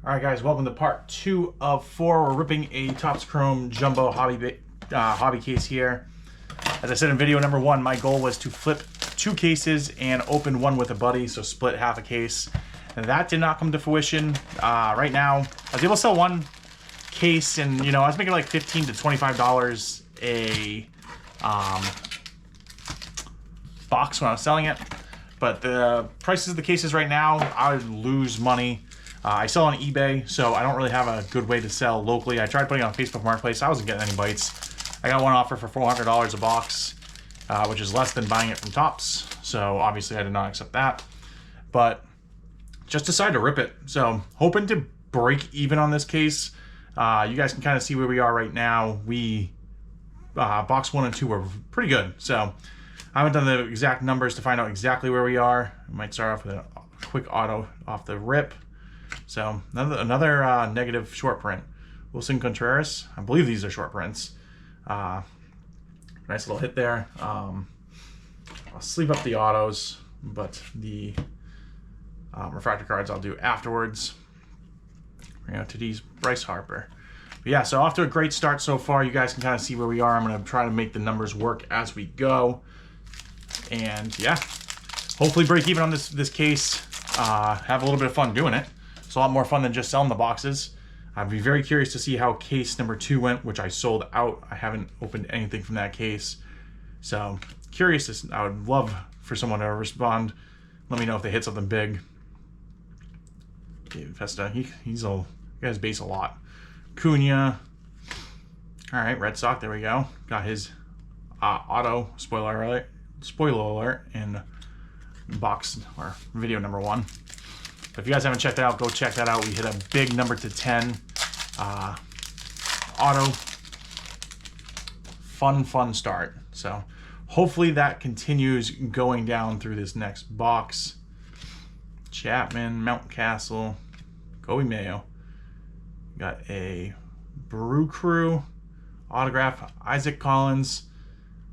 All right, guys, welcome to part 2 of 4. We're ripping a Topps Chrome Jumbo hobby case here. As I said in video number 1, my goal was to flip 2 cases and open one with a buddy, so split half a case. And that did not come to fruition. Right now, I was able to sell one case, and I was making like $15 to $25 a box when I was selling it. But the prices of the cases right now, I would lose money. I sell on eBay, so I don't really have a good way to sell locally. I tried putting it on Facebook Marketplace. I wasn't getting any bites. I got one offer for $400 a box, which is less than buying it from Topps. So obviously I did not accept that. But just decided to rip it. So hoping to break even on this case. You guys can kind of see where we are right now. Box 1 and 2 were pretty good. So I haven't done the exact numbers to find out exactly where we are. I might start off with a quick auto off the rip. So another negative short print. Wilson Contreras. I believe these are short prints. Nice little hit there. I'll sleeve up the autos, but the refractor cards I'll do afterwards. Today's Bryce Harper. But yeah, so off to a great start so far. You guys can kind of see where we are. I'm going to try to make the numbers work as we go. And yeah, hopefully break even on this case. Have a little bit of fun doing it. It's a lot more fun than just selling the boxes. I'd be very curious to see how case number 2 went, which I sold out. I haven't opened anything from that case. So curious. I would love for someone to respond. Let me know if they hit something big. David Festa, he has base a lot. Cunha. All right, Red Sox. There we go. Got his auto spoiler alert in box or video number 1. But if you guys haven't checked it out, go check that out. We hit a big number to 10 auto. Fun start. So hopefully that continues going down through this next box. Chapman, Mountcastle, Kobe Mayo. Got a Brew Crew autograph, Isaac Collins.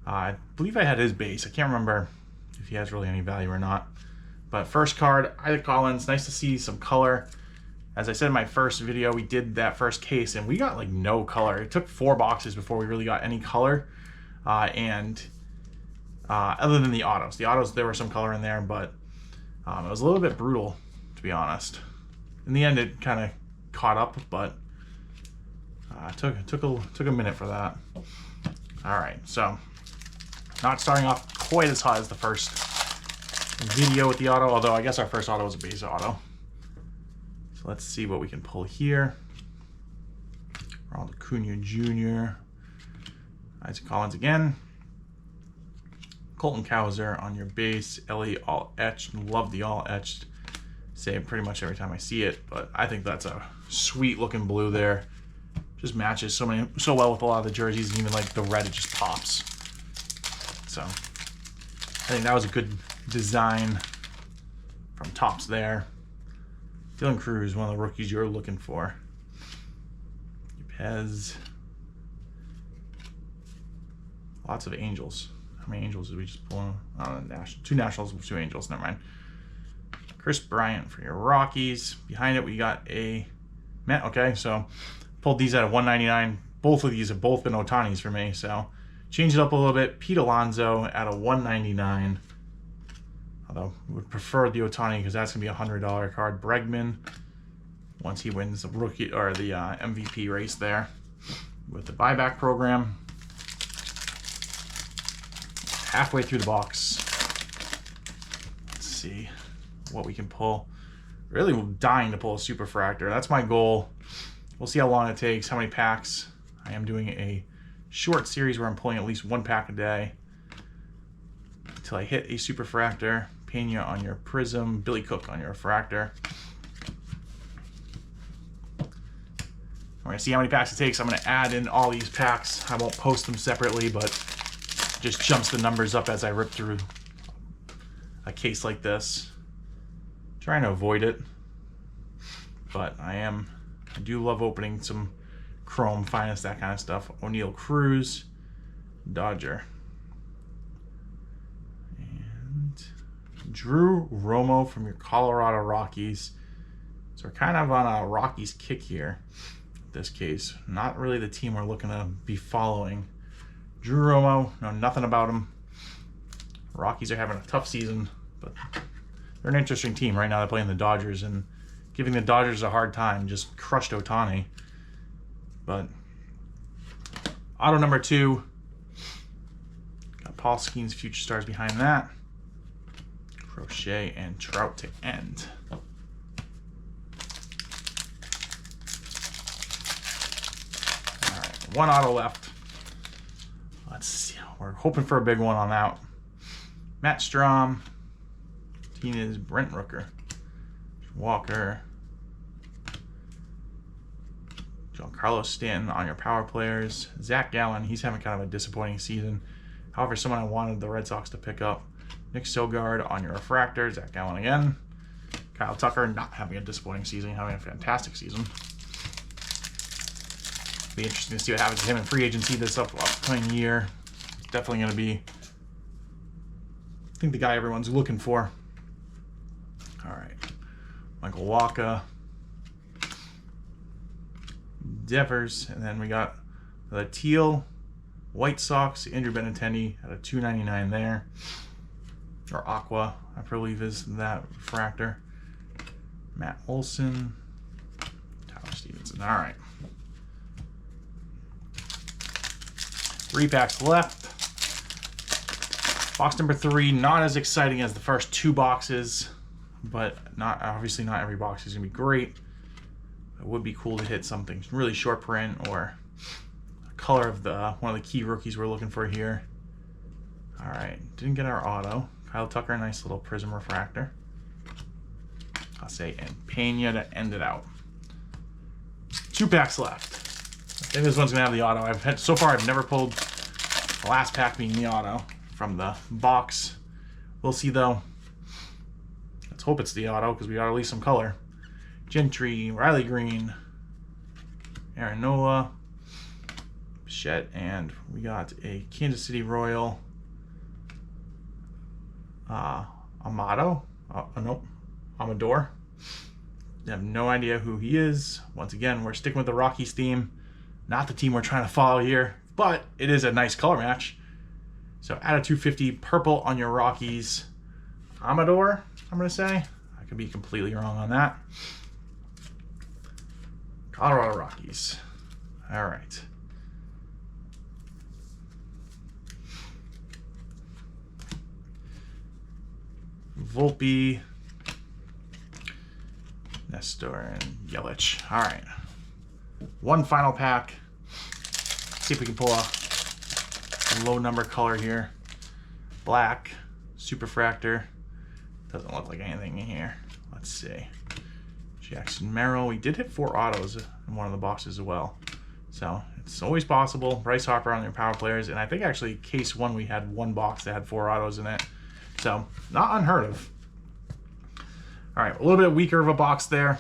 I believe I had his base. I can't remember if he has really any value or not. But first card, Isaac Collins. Nice to see some color. As I said in my first video, we did that first case and we got like no color. It took 4 boxes before we really got any color. Other than the autos. The autos, there was some color in there, but it was a little bit brutal, to be honest. In the end, it kind of caught up, but took a minute for that. All right, so not starting off quite as hot as the first video with the auto, although I guess our first auto was a base auto. So let's see what we can pull here. Ronald Cunha Jr. Isaac Collins again. Colton Cowser on your base. Ellie all etched. Love the all etched. Say it pretty much every time I see it, but I think that's a sweet looking blue there. Just matches so well with a lot of the jerseys, and even like the red, it just pops. So I think that was a good design from Topps there. Dylan Cruz, one of the rookies you're looking for. Pez. Lots of Angels. How many Angels did we just pull? Oh, 2 Nationals, 2 Angels. Never mind. Chris Bryant for your Rockies. Behind it, we got a Matt. Okay, so pulled these out of 199. Both of these have both been Otanis for me, so change it up a little bit. Pete Alonso at a 199. Although I would prefer the Otani because that's gonna be a $100 card. Bregman, once he wins the rookie or the MVP race there with the buyback program. Halfway through the box. Let's see what we can pull. Really dying to pull a Superfractor. That's my goal. We'll see how long it takes, how many packs. I am doing a short series where I'm pulling at least 1 pack a day until I hit a Superfractor. Pena on your Prism, Billy Cook on your Refractor. We're going to see how many packs it takes. I'm going to add in all these packs. I won't post them separately, but just jumps the numbers up as I rip through a case like this. Trying to avoid it, but I do love opening some Chrome Finest, that kind of stuff. O'Neal Cruz, Dodger. And Drew Romo from your Colorado Rockies. So we're kind of on a Rockies kick here. In this case, not really the team we're looking to be following. Drew Romo, know nothing about him. Rockies are having a tough season, but they're an interesting team right now. They're playing the Dodgers and giving the Dodgers a hard time. Just crushed Ohtani. But auto number 2. Got Paul Skeens Future Stars behind that. Crochet and Trout to end. Alright, 1 auto left. Let's see. We're hoping for a big one on that. Matt Strom. Martinez, Brent Rooker. Walker. Giancarlo Stanton on your power players. Zach Gallen, he's having kind of a disappointing season. However, someone I wanted the Red Sox to pick up. Nick Sogard on your refractor. Zach Gallen again. Kyle Tucker not having a disappointing season, having a fantastic season. Be interesting to see what happens to him in free agency this upcoming year. Definitely going to be, I think, the guy everyone's looking for. All right. Michael Wacha. Devers, and then we got the Teal, White Sox, Andrew Benintendi at a $2.99 there, or Aqua, I believe is that refractor. Matt Olson, Tyler Stevenson. All right, 3 packs left. Box number 3, not as exciting as the first 2 boxes, but obviously not every box is gonna be great. It would be cool to hit something really short print or a color of one of the key rookies we're looking for here. All right, didn't get our auto. Kyle Tucker, nice little prism refractor. I'll say, and Pena to end it out. 2 packs left. I think this one's gonna have the auto. So far I've never pulled the last pack being the auto from the box. We'll see though. Let's hope it's the auto because we got at least some color. Gentry, Riley Green, Aaron Nola, Bichette, and we got a Kansas City Royal, Amador. I have no idea who he is. Once again, we're sticking with the Rockies theme, not the team we're trying to follow here, but it is a nice color match. So add a 250 purple on your Rockies. Amador, I'm going to say. I could be completely wrong on that. Colorado Rockies. All right. Volpe, Nestor, and Yelich. All right. 1 final pack. See if we can pull a low number color here. Black, Superfractor. Doesn't look like anything in here. Let's see. Jackson Merrill. We did hit 4 autos in one of the boxes as well. So it's always possible. Bryce Harper on your power players. And I think actually case 1 we had 1 box that had 4 autos in it. So not unheard of. All right, a little bit weaker of a box there.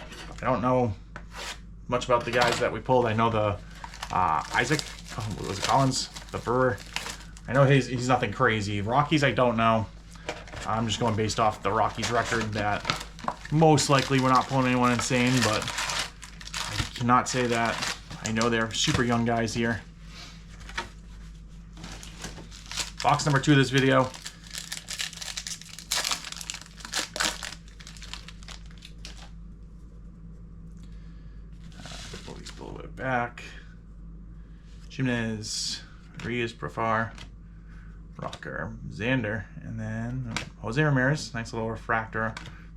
I don't know much about the guys that we pulled. I know the Isaac, was it Collins, the Brewer. I know he's nothing crazy. Rockies, I don't know. I'm just going based off the Rockies record that most likely we're not pulling anyone insane, but I cannot say that. I know they're super young guys here. Box number 2 of this video. Pull these a little bit back. Jimenez, Reyes, Profar, Rocker, Xander, and then Jose Ramirez. Nice little refractor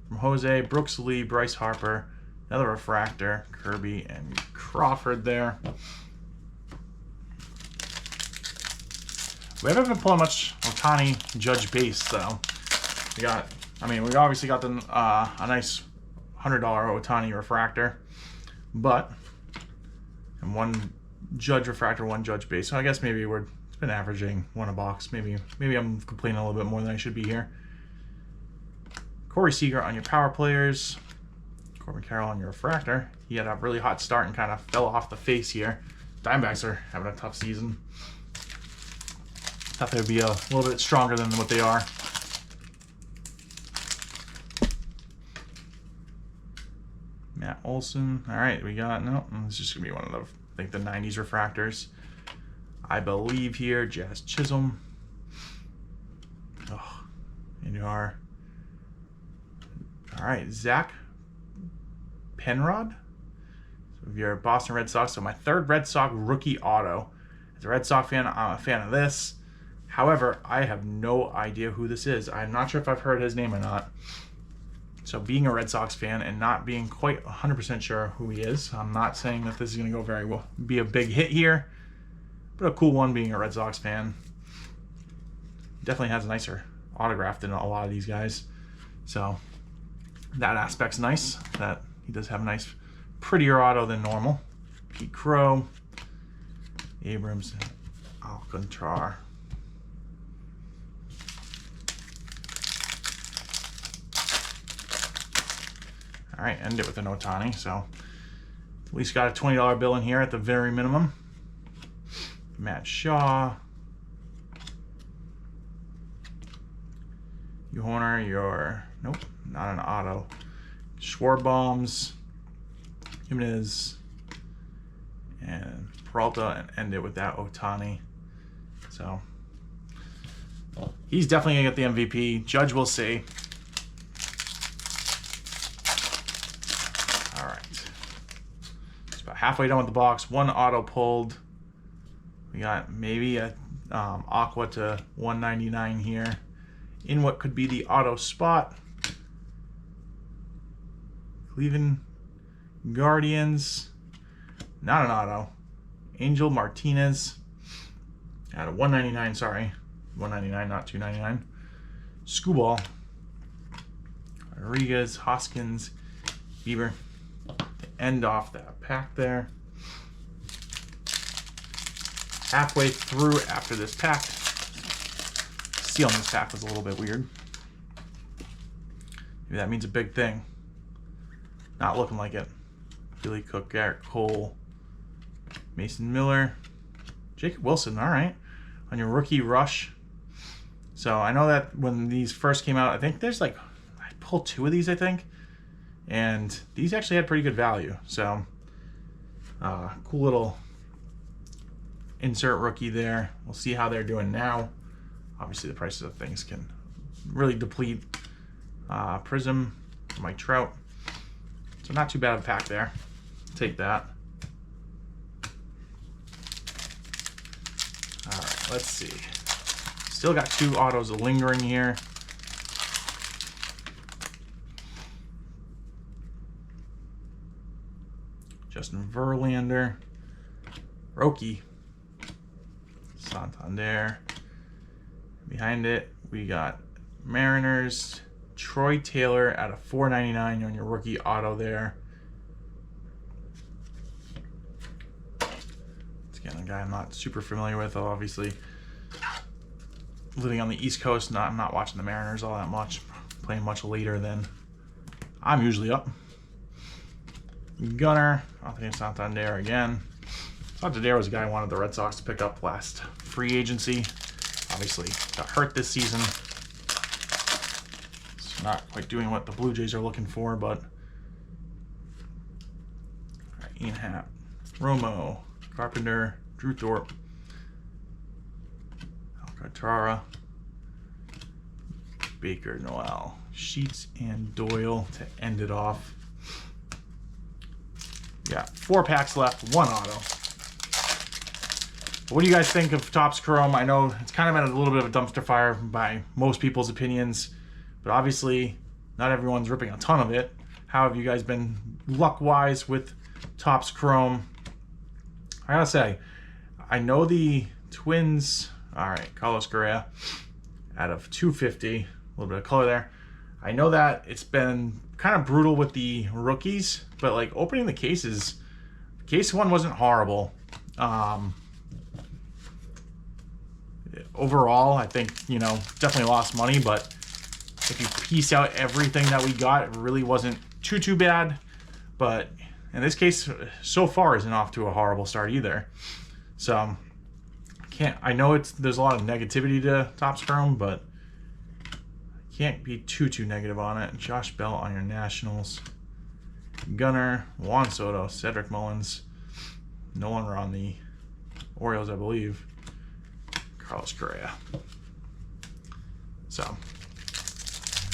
from Jose. Brooks Lee, Bryce Harper, another refractor, Kirby, and Crawford there. We haven't been pulling much Ohtani Judge base, though. We obviously got a nice $100 Ohtani refractor, but and 1 Judge refractor, 1 Judge base. So I guess maybe it's been averaging 1 a box. Maybe I'm complaining a little bit more than I should be here. Corey Seager on your power players. Corbin Carroll on your refractor. He had a really hot start and kind of fell off the face here. Diamondbacks are having a tough season. Thought they would be a little bit stronger than what they are. Matt Olson. All right, we got, no, it's just gonna be one of the, I think the 90s refractors. I believe here, Jazz Chisholm. Oh, and you are. All right, Zach Penrod. So if you're a Boston Red Sox, so my third Red Sox rookie auto. As a Red Sox fan, I'm a fan of this. However, I have no idea who this is. I'm not sure if I've heard his name or not. So being a Red Sox fan and not being quite 100% sure who he is, I'm not saying that this is going to go very well, be a big hit here, but a cool one being a Red Sox fan. Definitely has a nicer autograph than a lot of these guys. So that aspect's nice, that he does have a nice, prettier auto than normal. Pete Crow, Abrams, Alcantara. All right, end it with an Ohtani. So at least got a $20 bill in here at the very minimum. Matt Shaw. You Horner, your, nope, not an auto. Schwarbaums, Jimenez, and Peralta, and end it with that Ohtani. So he's definitely gonna get the MVP. Judge will see. All right, it's about halfway done with the box. One auto pulled. We got maybe a Aqua to 199 here in what could be the auto spot. Cleveland Guardians, not an auto. Angel Martinez at a 199, sorry. 199, not 299. Skubal, Rodriguez, Hoskins, Bieber to end off that pack there. Halfway through after this pack. Sealing this pack was a little bit weird. Maybe that means a big thing. Not looking like it. Billy Cook, Garrett Cole, Mason Miller, Jacob Wilson, all right, on your rookie rush. So I know that when these first came out, I think there's like, I pulled 2 of these, I think, and these actually had pretty good value. So cool little insert rookie there. We'll see how they're doing now. Obviously the prices of things can really deplete. Prism, Mike Trout. So not too bad of a pack there. Take that. All right, let's see. Still got 2 autos lingering here. Justin Verlander, Roki, Santander. Behind it, we got Mariners, Troy Taylor at a $4.99 on your rookie auto there. It's again a guy I'm not super familiar with, obviously. Living on the East Coast, I'm not watching the Mariners all that much. Playing much later than I'm usually up. Gunner, Anthony Santander again. Santander was a guy I wanted the Red Sox to pick up last free agency. Obviously got hurt this season. It's not quite doing what the Blue Jays are looking for, but all right, Ian Happ, Romo, Carpenter, Drew Thorpe, Alcantara, Baker, Noel, Sheets, and Doyle to end it off. Yeah, 4 packs left, 1 auto. What do you guys think of Topps Chrome? I know it's kind of at a little bit of a dumpster fire by most people's opinions, but obviously not everyone's ripping a ton of it. How have you guys been luck-wise with Topps Chrome? I gotta say, I know the Twins, all right, Carlos Correa out of 250, a little bit of color there. I know that it's been kind of brutal with the rookies, but like opening the cases, case 1 wasn't horrible. Overall, I think, you know, definitely lost money, but if you piece out everything that we got, it really wasn't too bad. But in this case, so far isn't off to a horrible start either. So I know there's a lot of negativity to Topps Chrome, but can't be too negative on it. Josh Bell on your Nationals. Gunnar, Juan Soto, Cedric Mullins, Nolan Ryan, the Orioles, I believe, Carlos Correa. So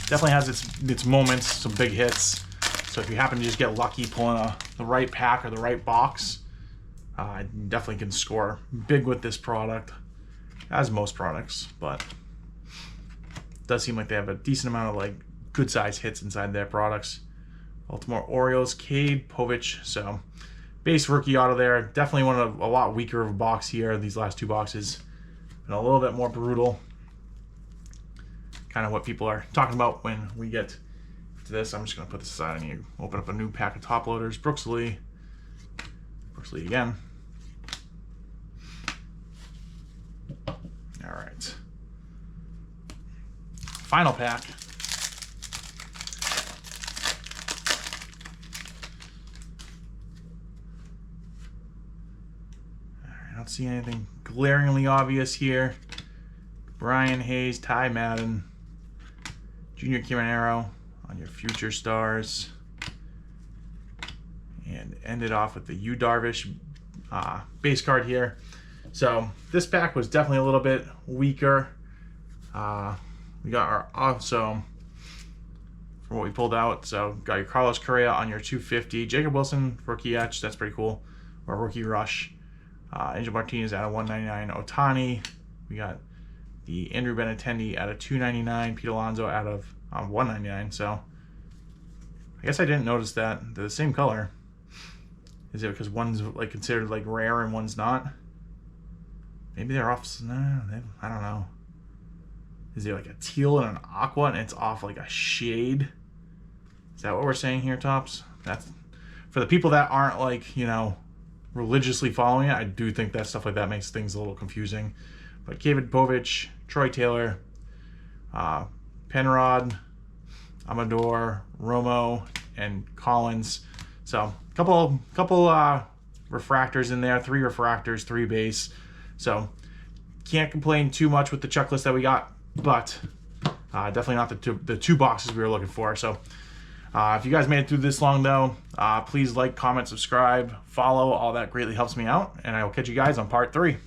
definitely has its moments, some big hits. So if you happen to just get lucky pulling the right pack or the right box, you definitely can score big with this product, as most products, but it does seem like they have a decent amount of like good size hits inside their products. Baltimore Orioles, Cade Povich. So base rookie auto there. Definitely one of a lot weaker of a box here. These last two boxes and a little bit more brutal. Kind of what people are talking about when we get to this. I'm just going to put this aside and you open up a new pack of top loaders. Brooks Lee. Brooks Lee again. All right. Final pack. I don't see anything glaringly obvious here. Brian Hayes, Ty Madden, Junior Caminero on your future stars. And end it off with the Yu Darvish base card here. So this pack was definitely a little bit weaker. We got our also for what we pulled out. So got your Carlos Correa on your 250. Jacob Wilson, rookie etch, that's pretty cool. Or rookie rush. Angel Martinez out of 199. Ohtani. We got the Andrew Benintendi out of 299. Pete Alonso out of 199. So I guess I didn't notice that. They're the same color. Is it because one's like considered like rare and one's not? Maybe they're off. No, I don't know. Is there like a teal and an aqua and it's off like a shade? Is that what we're saying here, Tops? That's for the people that aren't like, you know, religiously following it. I do think that stuff like that makes things a little confusing. But David Povich, Troy Taylor, Penrod, Amador, Romo, and Collins. So couple refractors in there, 3 refractors, 3 base. So can't complain too much with the checklist that we got, but definitely not the two boxes we were looking for. So if you guys made it through this long though, please like, comment, subscribe, follow. All that greatly helps me out, and I will catch you guys on part 3.